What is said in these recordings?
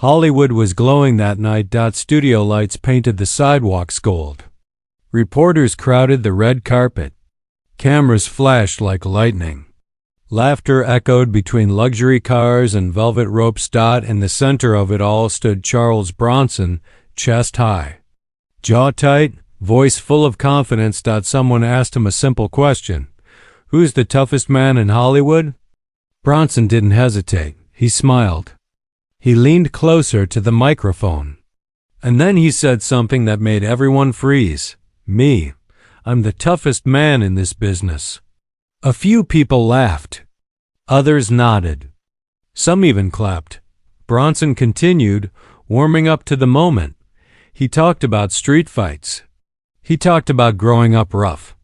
Hollywood was glowing that night. Studio lights painted the sidewalks gold. Reporters crowded the red carpet. Cameras flashed like lightning. Laughter echoed between luxury cars and velvet ropes. In the center of it all stood Charles Bronson, chest high, jaw tight, voice full of confidence. Someone asked him a simple question. Who's the toughest man in Hollywood? Bronson didn't hesitate. He smiled. He leaned closer to the microphone. And then he said something that made everyone freeze. Me. I'm the toughest man in this business. A few people laughed. Others nodded. Some even clapped. Bronson continued, warming up to the moment. He talked about street fights. He talked about growing up rough.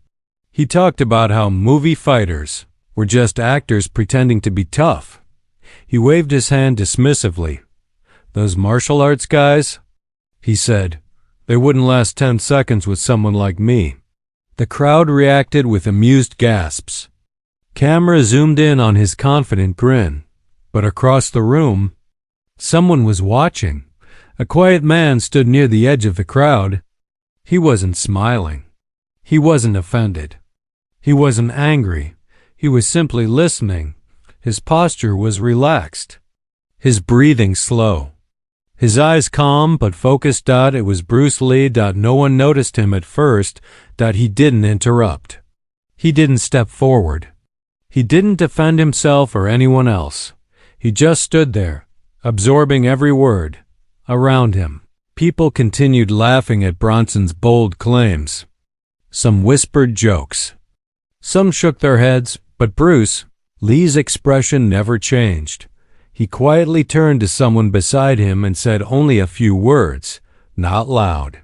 He talked about how movie fighters were just actors pretending to be tough. He waved his hand dismissively. Those martial arts guys, he said, they wouldn't last 10 seconds with someone like me. The crowd reacted with amused gasps. Camera zoomed in on his confident grin. But across the room, someone was watching. A quiet man stood near the edge of the crowd. He wasn't smiling. He wasn't offended. He wasn't angry. He was simply listening. His posture was relaxed. His breathing slow. His eyes calm but focused. It was Bruce Lee. No one noticed him at first. He didn't interrupt. He didn't step forward. He didn't defend himself or anyone else. He just stood there, absorbing every word. Around him, people continued laughing at Bronson's bold claims. Some whispered jokes. Some shook their heads, but Bruce Lee's expression never changed. He quietly turned to someone beside him and said only a few words, not loud,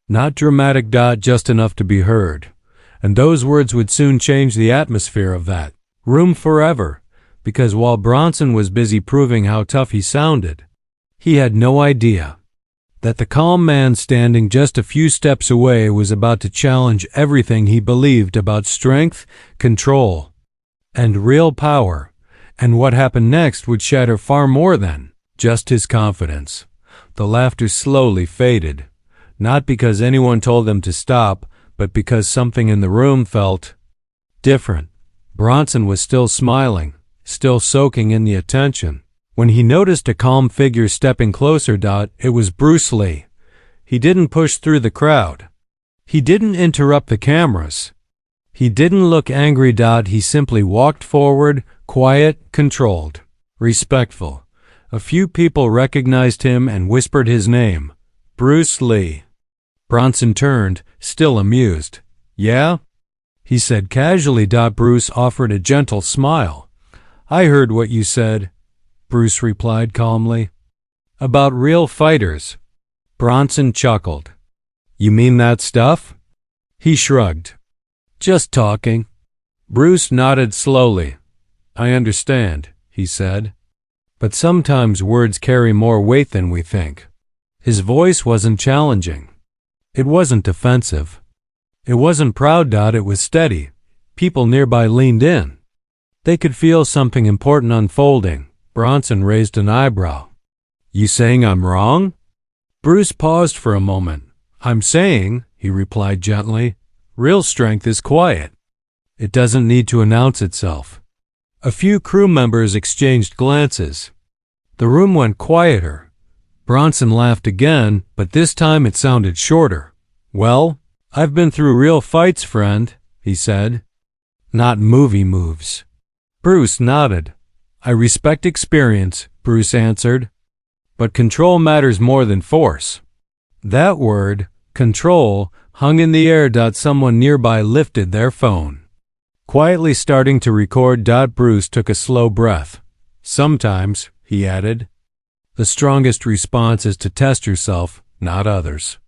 not dramatic. Just enough to be heard. And those words would soon change the atmosphere of that room forever, because while Bronson was busy proving how tough he sounded, he had no idea that the calm man standing just a few steps away was about to challenge everything he believed about strength, control, and real power. And what happened next would shatter far more than just his confidence. The laughter slowly faded, not because anyone told them to stop, but because something in the room felt different. Bronson was still smiling, still soaking in the attention, when he noticed a calm figure stepping closer. It was Bruce Lee. He didn't push through the crowd. He didn't interrupt the cameras. He didn't look angry. He simply walked forward, quiet, controlled, respectful. A few people recognized him and whispered his name, Bruce Lee. Bronson turned, still amused. Yeah? He said casually. Bruce offered a gentle smile. I heard what you said, Bruce replied calmly. About real fighters. Bronson chuckled. You mean that stuff? He shrugged. Just talking. Bruce nodded slowly. I understand, he said. But sometimes words carry more weight than we think. His voice wasn't challenging. It wasn't defensive. It wasn't proud. It was steady. People nearby leaned in. They could feel something important unfolding. Bronson raised an eyebrow. You saying I'm wrong? Bruce paused for a moment. I'm saying, he replied gently, real strength is quiet. It doesn't need to announce itself. A few crew members exchanged glances. The room went quieter. Bronson laughed again, but this time it sounded shorter. Well, I've been through real fights, friend, he said. Not movie moves. Bruce nodded. I respect experience, Bruce answered. But control matters more than force. That word, control, hung in the air. Someone nearby lifted their phone. Quietly starting to record. Bruce took a slow breath. Sometimes, he added, the strongest response is to test yourself, not others.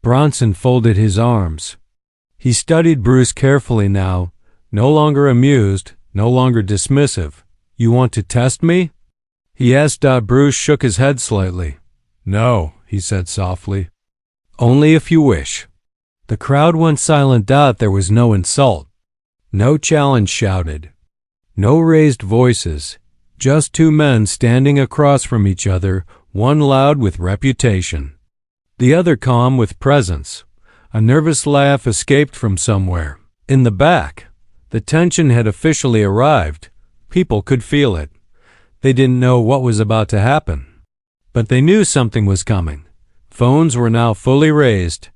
Bronson folded his arms. He studied Bruce carefully now, no longer amused, no longer dismissive. You want to test me? He asked. Bruce shook his head slightly. No, he said softly. Only if you wish. The crowd went silent. There was no insult. No challenge shouted. No raised voices. Just two men standing across from each other, one loud with reputation, the other calm with presence. A nervous laugh escaped from somewhere. In the back, the tension had officially arrived. People could feel it. They didn't know what was about to happen, but they knew something was coming. Phones were now fully raised.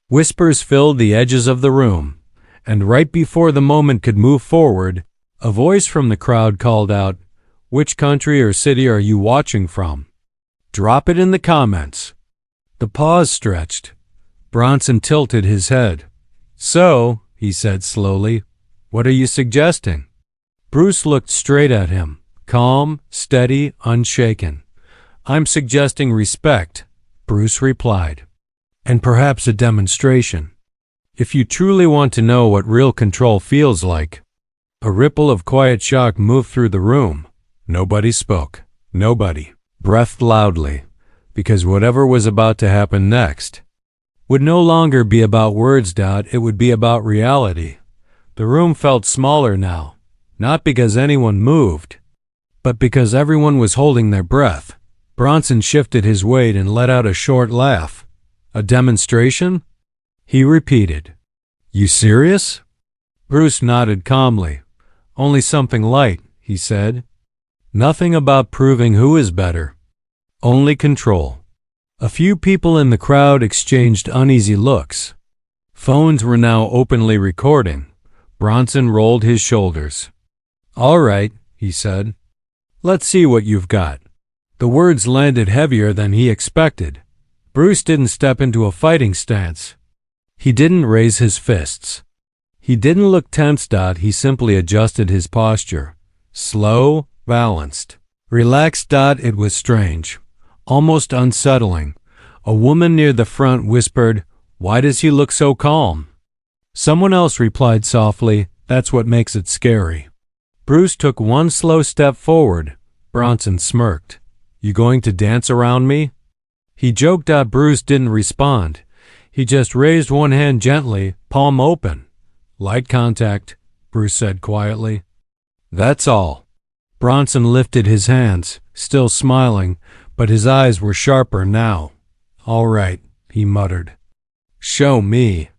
Whispers filled the edges of the room, and right before the moment could move forward, a voice from the crowd called out, "Which country or city are you watching from? Drop it in the comments." The pause stretched. Bronson tilted his head. "So," he said slowly, "what are you suggesting?" Bruce looked straight at him, calm, steady, unshaken. "I'm suggesting respect," Bruce replied, "and perhaps a demonstration. If you truly want to know what real control feels like." A ripple of quiet shock moved through the room. Nobody spoke. Nobody breathed loudly, because whatever was about to happen next would no longer be about words. It would be about reality. The room felt smaller now, not because anyone moved, but because everyone was holding their breath. Bronson shifted his weight and let out a short laugh. "A demonstration?" he repeated. "You serious?" Bruce nodded calmly. "Only something light," he said. "Nothing about proving who is better. Only control." A few people in the crowd exchanged uneasy looks. Phones were now openly recording. Bronson rolled his shoulders. "All right," he said. "Let's see what you've got." The words landed heavier than he expected. Bruce didn't step into a fighting stance. He didn't raise his fists. He didn't look tense. He simply adjusted his posture. Slow, balanced, relaxed. It was strange, almost unsettling. A woman near the front whispered, "Why does he look so calm?" Someone else replied softly, "That's what makes it scary." Bruce took one slow step forward. Bronson smirked. "You going to dance around me?" He joked. Bruce didn't respond. He just raised one hand gently, palm open. "Light contact," Bruce said quietly. "That's all." Bronson lifted his hands, still smiling, but his eyes were sharper now. "All right," he muttered. "Show me."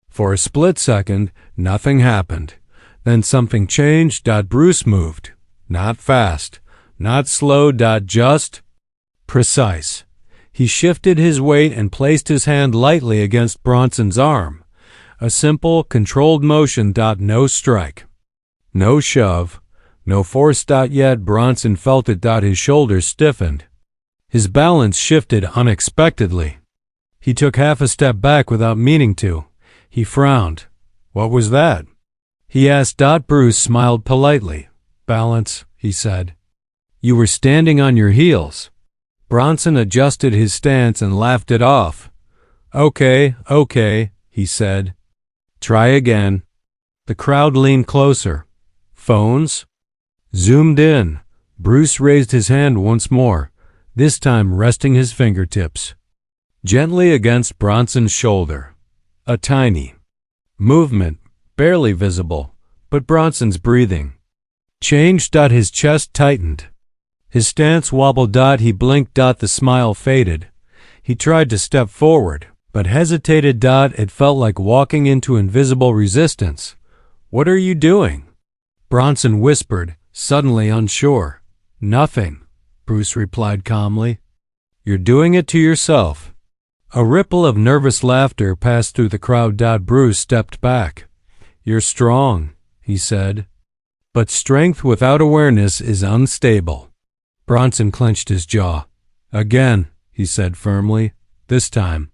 For a split second, nothing happened. Then something changed. Bruce moved. Not fast, not slow. Just precise. He shifted his weight and placed his hand lightly against Bronson's arm. A simple, controlled motion. No strike. No shove. No force. Yet Bronson felt it. His shoulders stiffened. His balance shifted unexpectedly. He took half a step back without meaning to. He frowned. "What was that?" he asked. Bruce smiled politely. "Balance," he said. "You were standing on your heels." Bronson adjusted his stance and laughed it off. Okay, he said. "Try again." The crowd leaned closer. Phones zoomed in. Bruce raised his hand once more, this time resting his fingertips gently against Bronson's shoulder. A tiny movement, barely visible, but Bronson's breathing changed. His chest tightened. His stance wobbled. He blinked. The smile faded. He tried to step forward, but hesitated. It felt like walking into invisible resistance. "What are you doing?" Bronson whispered, suddenly unsure. "Nothing," Bruce replied calmly. "You're doing it to yourself." A ripple of nervous laughter passed through the crowd. Bruce stepped back. "You're strong," he said. "But strength without awareness is unstable." Bronson clenched his jaw. "Again," he said firmly. "This time."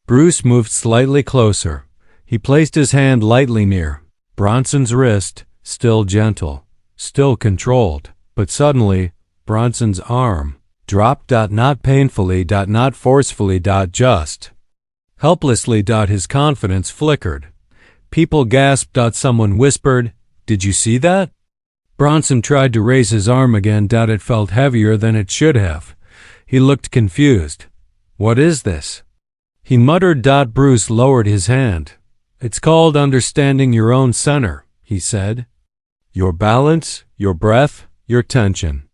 Bruce moved slightly closer. He placed his hand lightly near Bronson's wrist, still gentle, still controlled. But suddenly, Bronson's arm dropped. Not painfully. Not forcefully. Just helplessly. His confidence flickered. People gasped. Someone whispered, "Did you see that?" Bronson tried to raise his arm again. It felt heavier than it should have. He looked confused. "What is this?" he muttered. Bruce lowered his hand. "It's called understanding your own center," he said. "Your balance, your breath, your tension."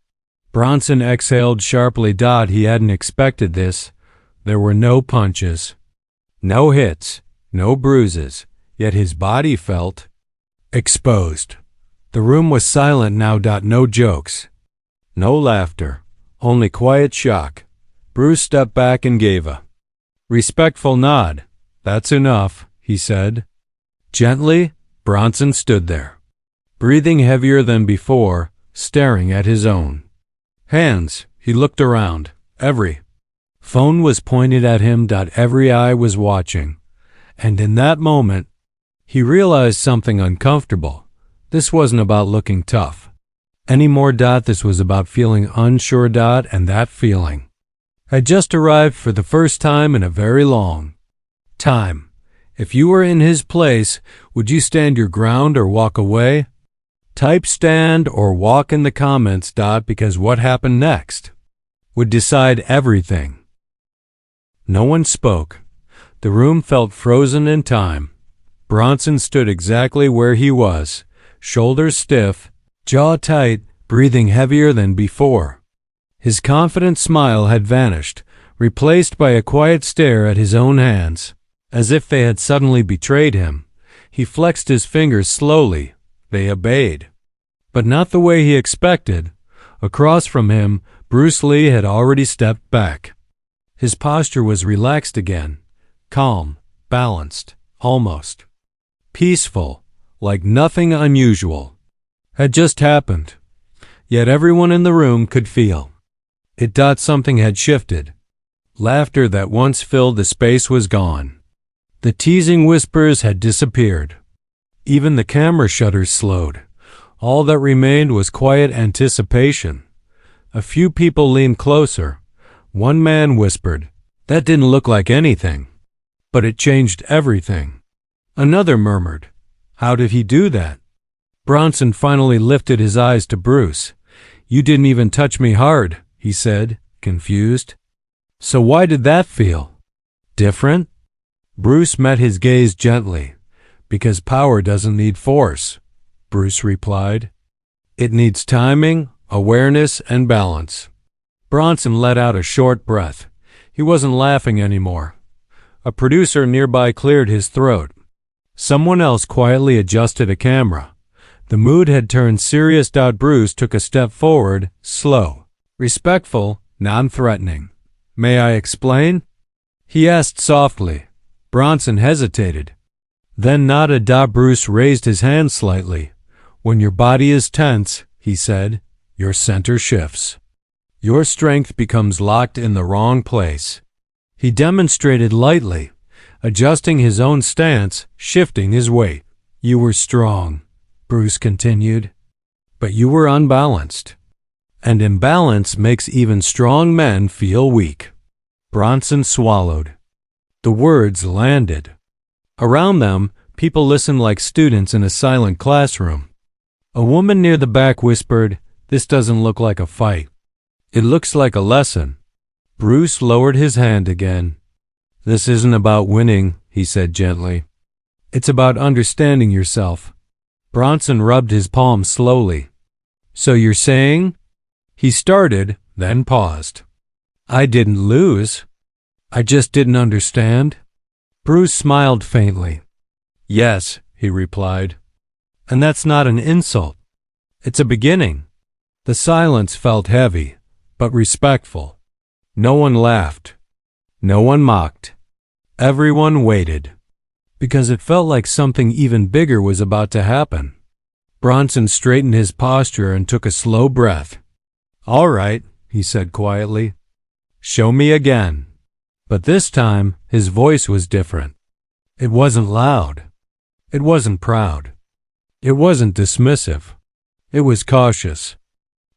Bronson exhaled sharply. He hadn't expected this. There were no punches, no hits, no bruises, yet his body felt exposed. The room was silent now. No jokes, no laughter, only quiet shock. Bruce stepped back and gave a respectful nod. "That's enough," he said. Gently, Bronson stood there, breathing heavier than before, staring at his own hands. He looked around. Every phone was pointed at him. Every eye was watching. And in that moment, he realized something uncomfortable. This wasn't about looking tough anymore. This was about feeling unsure. And that feeling had just arrived for the first time in a very long time. If you were in his place, would you stand your ground or walk away? Type stand or walk in the comments. Because what happened next would decide everything. No one spoke. The room felt frozen in time. Bronson stood exactly where he was, shoulders stiff, jaw tight, breathing heavier than before. His confident smile had vanished, replaced by a quiet stare at his own hands, as if they had suddenly betrayed him. He flexed his fingers slowly. They obeyed, but not the way he expected. Across from him, Bruce Lee had already stepped back. His posture was relaxed again, calm, balanced, almost peaceful, like nothing unusual had just happened. Yet everyone in the room could feel it. Something had shifted. Laughter that once filled the space was gone. The teasing whispers had disappeared. Even the camera shutters slowed. All that remained was quiet anticipation. A few people leaned closer. One man whispered, "That didn't look like anything, but it changed everything." Another murmured, "How did he do that?" Bronson finally lifted his eyes to Bruce. "You didn't even touch me hard," he said, confused. "So why did that feel different?" Bruce met his gaze gently. "Because power doesn't need force," Bruce replied. "It needs timing, awareness, and balance." Bronson let out a short breath. He wasn't laughing anymore. A producer nearby cleared his throat. Someone else quietly adjusted a camera. The mood had turned serious. Bruce took a step forward, slow, respectful, non-threatening. "May I explain?" he asked softly. Bronson hesitated, then nodded. Bruce raised his hand slightly. "When your body is tense," he said, "your center shifts. Your strength becomes locked in the wrong place." He demonstrated lightly, adjusting his own stance, shifting his weight. "You were strong," Bruce continued, "but you were unbalanced. And imbalance makes even strong men feel weak." Bronson swallowed. The words landed. Around them, people listened like students in a silent classroom. A woman near the back whispered, "This doesn't look like a fight. It looks like a lesson." Bruce lowered his hand again. "This isn't about winning," he said gently. "It's about understanding yourself." Bronson rubbed his palm slowly. "So you're saying?" He started, then paused. "I didn't lose. I just didn't understand." Bruce smiled faintly. "Yes," he replied. "And that's not an insult. It's a beginning." The silence felt heavy, but respectful. No one laughed. No one mocked. Everyone waited, because it felt like something even bigger was about to happen. Bronson straightened his posture and took a slow breath. "All right," he said quietly. "Show me again." But this time, his voice was different. It wasn't loud. It wasn't proud. It wasn't dismissive. It was cautious.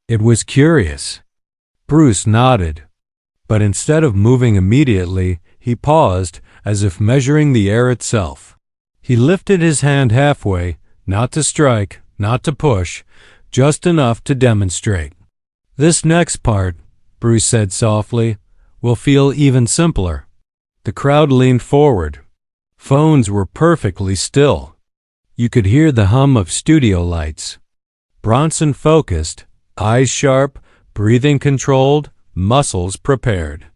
It was curious. Bruce nodded. But instead of moving immediately, he paused, as if measuring the air itself. He lifted his hand halfway, not to strike, not to push, just enough to demonstrate. "This next part," Bruce said softly, "will feel even simpler." The crowd leaned forward. Phones were perfectly still. You could hear the hum of studio lights. Bronson focused, eyes sharp, breathing controlled, muscles prepared.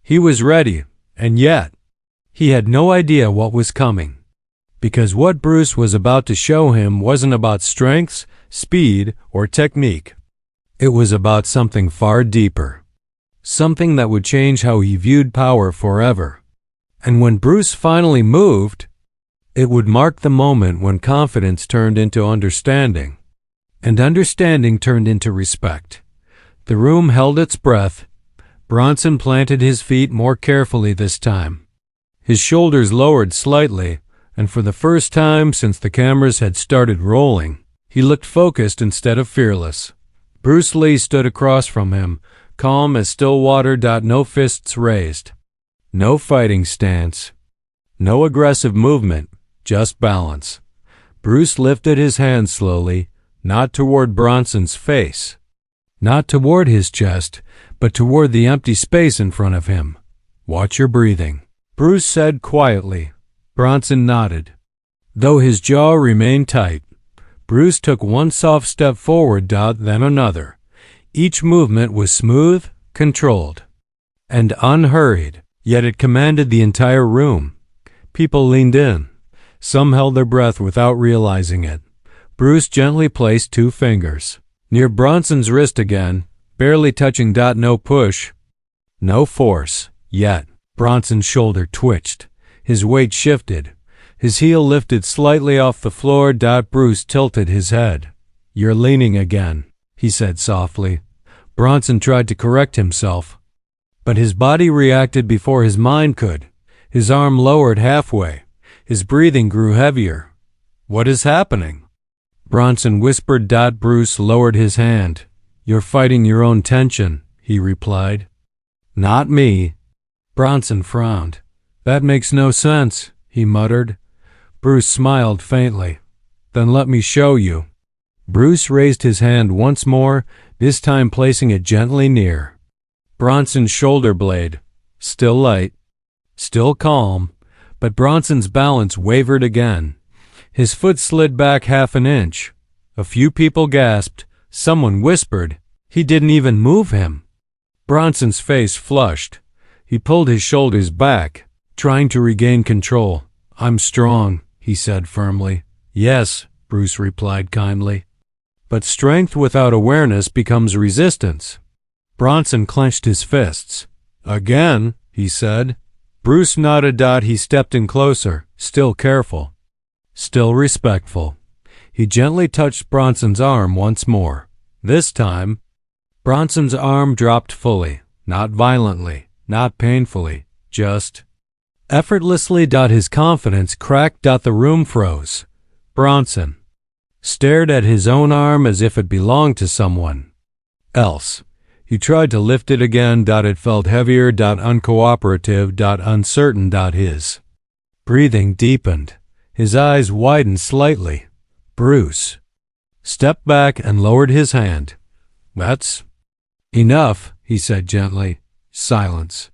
He was ready, and yet, he had no idea what was coming. Because what Bruce was about to show him wasn't about strength, speed, or technique. It was about something far deeper. Something that would change how he viewed power forever. And when Bruce finally moved, it would mark the moment when confidence turned into understanding, and understanding turned into respect. The room held its breath. Bronson planted his feet more carefully this time. His shoulders lowered slightly, and for the first time since the cameras had started rolling, he looked focused instead of fearless. Bruce Lee stood across from him, calm as still water. No fists raised. No fighting stance. No aggressive movement, just balance. Bruce lifted his hand slowly, not toward Bronson's face, not toward his chest, but toward the empty space in front of him. "Watch your breathing," Bruce said quietly. Bronson nodded. Though his jaw remained tight, Bruce took one soft step forward, then another. Each movement was smooth, controlled, and unhurried, yet it commanded the entire room. People leaned in. Some held their breath without realizing it. Bruce gently placed 2 fingers near Bronson's wrist again, barely touching. No push, no force, yet. Bronson's shoulder twitched. His weight shifted. His heel lifted slightly off the floor. Bruce tilted his head. "You're leaning again," he said softly. Bronson tried to correct himself, but his body reacted before his mind could. His arm lowered halfway. His breathing grew heavier. "What is happening?" Bronson whispered. Bruce lowered his hand. "You're fighting your own tension," he replied. "Not me." Bronson frowned. "That makes no sense," he muttered. Bruce smiled faintly. "Then let me show you." Bruce raised his hand once more, this time placing it gently near Bronson's shoulder blade. Still light, still calm, but Bronson's balance wavered again. His foot slid back half an inch. A few people gasped. Someone whispered. He didn't even move him. Bronson's face flushed. He pulled his shoulders back, trying to regain control. "I'm strong," he said firmly. "Yes," Bruce replied kindly. "But strength without awareness becomes resistance." Bronson clenched his fists. "Again," he said. Bruce nodded. He stepped in closer, still careful, still respectful. He gently touched Bronson's arm once more. This time, Bronson's arm dropped fully, not violently, not painfully, just effortlessly. His confidence cracked. The room froze. Bronson stared at his own arm as if it belonged to someone else. He tried to lift it again. It felt heavier, uncooperative, uncertain. His breathing deepened. His eyes widened slightly. Bruce stepped back and lowered his hand. "That's enough," he said gently. Silence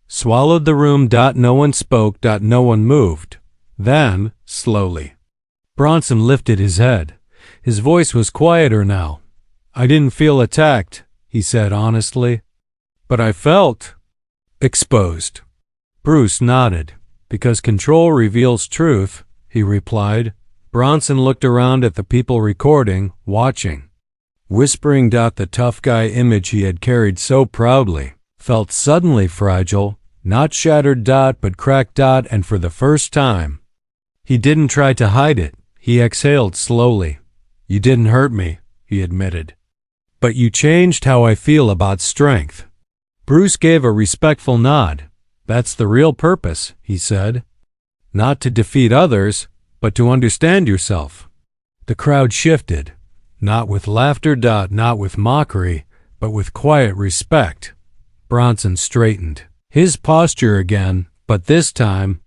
swallowed the room. No one spoke. No one moved. Then, slowly, Bronson lifted his head. His voice was quieter now. "I didn't feel attacked," he said honestly, "but I felt exposed." Bruce nodded. "Because control reveals truth," he replied. Bronson looked around at the people recording, watching, whispering. The tough guy image he had carried so proudly felt suddenly fragile, not shattered. But cracked. And for the first time, he didn't try to hide it. He exhaled slowly. "You didn't hurt me," he admitted. "But you changed how I feel about strength." Bruce gave a respectful nod. "That's the real purpose," he said. "Not to defeat others, but to understand yourself." The crowd shifted, not with laughter. Not with mockery, but with quiet respect. Bronson straightened his posture again, but this time,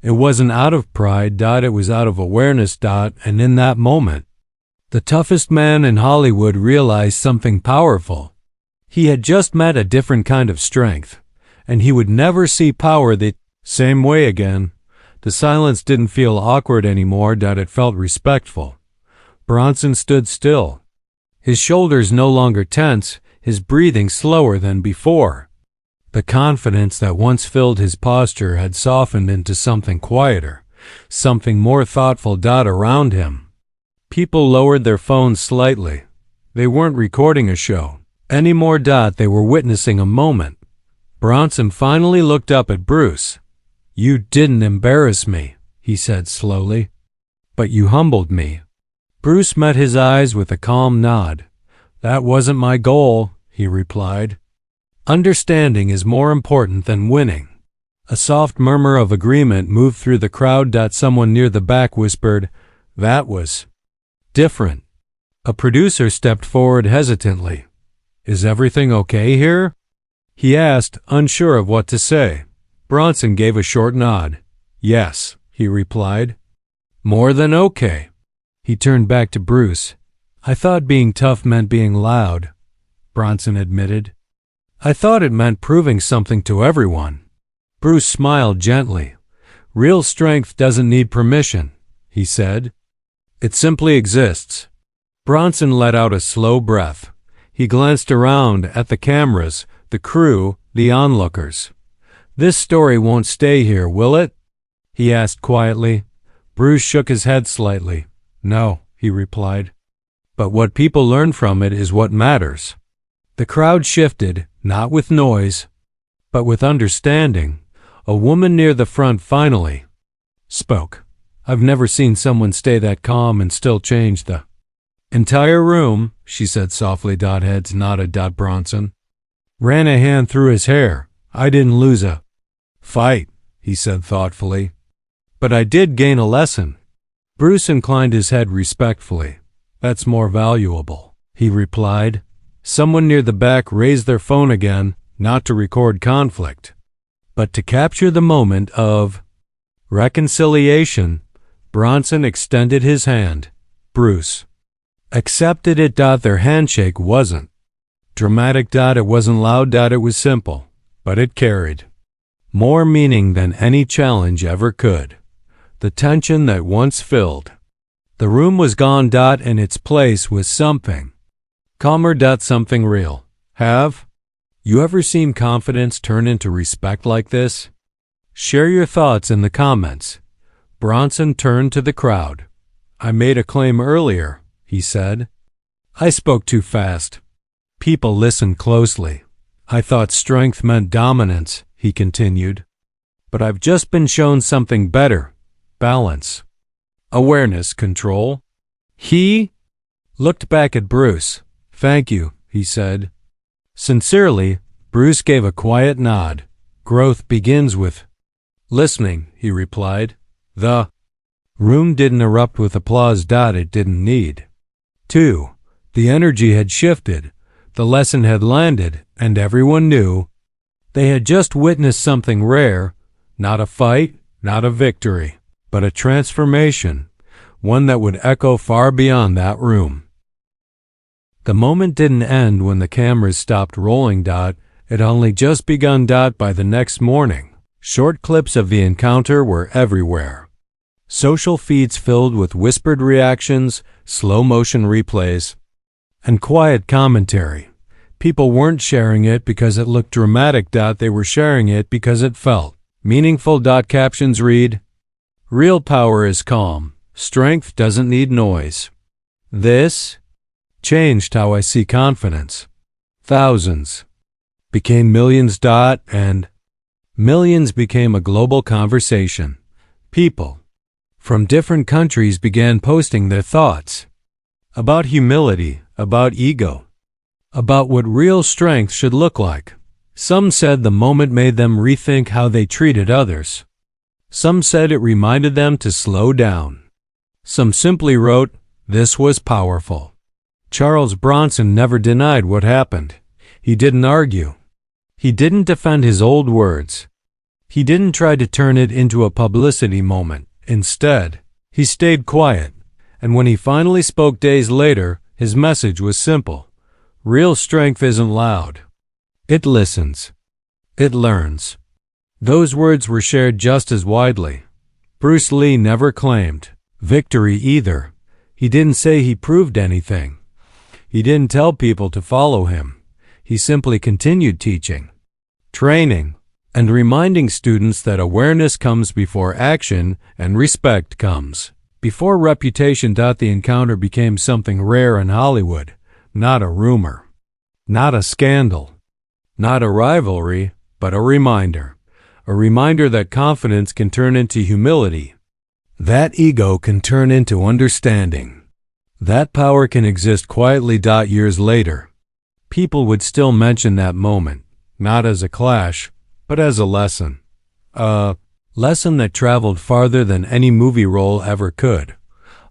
it wasn't out of pride. It was out of awareness. And in that moment, the toughest man in Hollywood realized something powerful. He had just met a different kind of strength, and he would never see power the same way again. The silence didn't feel awkward anymore. It felt respectful. Bronson stood still, his shoulders no longer tense, his breathing slower than before. The confidence that once filled his posture had softened into something quieter, something more thoughtful. Around him, people lowered their phones slightly. They weren't recording a show anymore. They were witnessing a moment. Bronson finally looked up at Bruce. "You didn't embarrass me," he said slowly, "but you humbled me." Bruce met his eyes with a calm nod. "That wasn't my goal," he replied. "Understanding is more important than winning." A soft murmur of agreement moved through the crowd. Someone near the back whispered, "That was different." A producer stepped forward hesitantly. "Is everything okay here?" he asked, unsure of what to say. Bronson gave a short nod. "Yes," he replied. "More than okay." He turned back to Bruce. "I thought being tough meant being loud," Bronson admitted. "I thought it meant proving something to everyone." Bruce smiled gently. "Real strength doesn't need permission," he said. "It simply exists." Bronson let out a slow breath. He glanced around at the cameras, the crew, the onlookers. "This story won't stay here, will it?" he asked quietly. Bruce shook his head slightly. "No," he replied. "But what people learn from it is what matters." The crowd shifted, not with noise, but with understanding. A woman near the front finally spoke. "I've never seen someone stay that calm and still change the entire room," she said softly. Heads nodded. Bronson ran a hand through his hair. "I didn't lose a fight," he said thoughtfully, "but I did gain a lesson." Bruce inclined his head respectfully. "That's more valuable," he replied. Someone near the back raised their phone again, not to record conflict, but to capture the moment of reconciliation. Bronson extended his hand. Bruce accepted it. Their handshake wasn't dramatic. It wasn't loud. It was simple, but it carried more meaning than any challenge ever could. The tension that once filled the room was gone. In its place was something calmer. Something real. Have you ever seen confidence turn into respect like this? Share your thoughts in the comments. Bronson turned to the crowd. "I made a claim earlier," he said. "I spoke too fast." People listened closely. "I thought strength meant dominance," he continued. "But I've just been shown something better. Balance. Awareness. Control." He looked back at Bruce. "Thank you," he said. Sincerely, Bruce gave a quiet nod. "Growth begins with listening," he replied. The room didn't erupt with applause. It didn't need to. The energy had shifted. The lesson had landed, and everyone knew they had just witnessed something rare. Not a fight, not a victory, but a transformation, one that would echo far beyond that room. The moment didn't end when the cameras stopped rolling. It had only just begun. By the next morning, short clips of the encounter were everywhere. Social feeds filled with whispered reactions, slow-motion replays, and quiet commentary. People weren't sharing it because it looked dramatic. They were sharing it because it felt meaningful. Captions read, "Real power is calm. Strength doesn't need noise." This changed how I see confidence. Thousands became millions. And millions became a global conversation. People from different countries began posting their thoughts about humility, about ego, about what real strength should look like. Some said the moment made them rethink how they treated others. Some said it reminded them to slow down. Some simply wrote, "This was powerful." Charles Bronson never denied what happened. He didn't argue. He didn't defend his old words. He didn't try to turn it into a publicity moment. Instead, he stayed quiet, and when he finally spoke days later, his message was simple. Real strength isn't loud. It listens. It learns. Those words were shared just as widely. Bruce Lee never claimed victory either. He didn't say he proved anything. He didn't tell people to follow him. He simply continued teaching, training, and reminding students that awareness comes before action and respect comes before reputation. The encounter became something rare in Hollywood, not a rumor, not a scandal, not a rivalry, but a reminder that confidence can turn into humility, that ego can turn into understanding, that power can exist quietly. Years later, people would still mention that moment, not as a clash, but as a lesson. A lesson that traveled farther than any movie role ever could.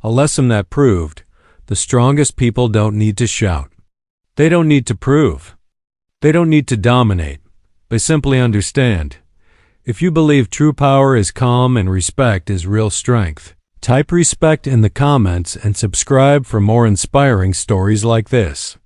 A lesson that proved the strongest people don't need to shout. They don't need to prove. They don't need to dominate. They simply understand. If you believe true power is calm and respect is real strength, type respect in the comments and subscribe for more inspiring stories like this.